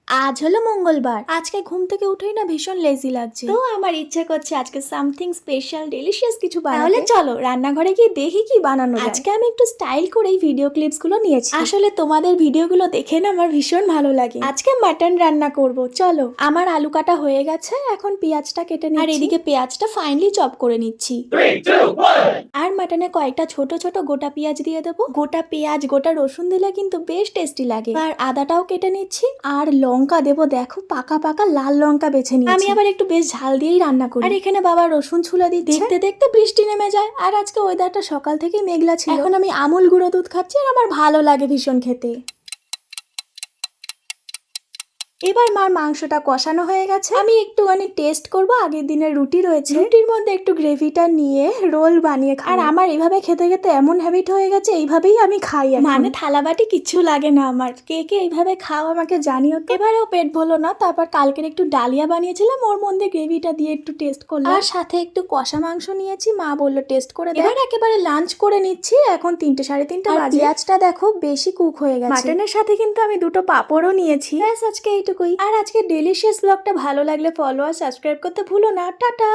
আজ হলো মঙ্গলবার। আজকে ঘুম থেকে উঠেই না ভীষণ লেজি লাগছে, তো আমার ইচ্ছে করছে আজকে সামথিং স্পেশাল ডেলিশিয়াস কিছু বানাতে। তাহলে চলো রান্নাঘরে গিয়ে দেখি কি বানানো যায়। আজকে আমি একটু স্টাইল করেই ভিডিও ক্লিপস গুলো নিয়েছি। আসলে তোমাদের ভিডিওগুলো দেখে না আমার ভীষণ ভালো লাগে। আজকে মাটন রান্না করব। চলো, আমার আলু কাটা হয়ে গেছে, এখন পেঁয়াজটা কেটে নিচ্ছি। আর এদিকে পেঁয়াজটা ফাইনলি চপ করে নিচ্ছি। আর মাটনে কয়েকটা ছোট ছোট গোটা পেঁয়াজ দিয়ে দেবো। গোটা পেঁয়াজ গোটা রসুন দিলে কিন্তু বেশ টেস্টি লাগে। আর আদাটাও কেটে নিচ্ছি। আর লঙ্কা দেবো, দেখো পাকা পাকা লাল লঙ্কা বেছে নিয়েছি। আমি আবার একটু বেশ ঝাল দিয়েই রান্না করি। আর এখানে বাবা রসুন ছুলে দিচ্ছে। দেখতে দেখতে বৃষ্টি নেমে যায়। আর আজকে ওয়েদারটা সকাল থেকেই মেঘলা ছিল। এখন আমি আমুল গুঁড়ো দুধ খাচ্ছি আর আমার ভালো লাগে ভীষণ খেতে। এবার মার মাংসটা কষানো হয়ে গেছে, আমি একটুখানি টেস্ট করব। আগের দিনের রুটি রয়েছে, রুটির মধ্যে একটু গ্রেভিটা নিয়ে রোল বানিয়ে খাই। আর আমার এইভাবে খেতে খেতে এমন হ্যাবিট হয়ে গেছে, এইভাবেই আমি খাই। মানে থালাবাটি কিচ্ছু লাগে না আমার। কে কে এইভাবে খাও আমাকে জানিও। এবারেও পেট ভরলো না, তারপর কালকের একটু ডালিয়া বানিয়েছিলাম, ওর মধ্যে গ্রেভিটা দিয়ে একটু টেস্ট করলাম। আর সাথে একটু কষা মাংস নিয়েছি, মা বললো টেস্ট করে দেখ। এবার একেবারে লাঞ্চ করে নিচ্ছি। এখন 3টে সাড়ে 3টে বাজে। পেঁয়াজটা দেখো বেশি কুক হয়ে গেছে। মাটনের সাথে কিন্তু আমি দুটো পাঁপড়ও নিয়েছি। ব্যাস আজকে এইটুকুই। আর আজকে ডেলিশিয়াস ব্লগটা ভালো লাগলে ফলো আর সাবস্ক্রাইব করতে ভুলো না। টাটা।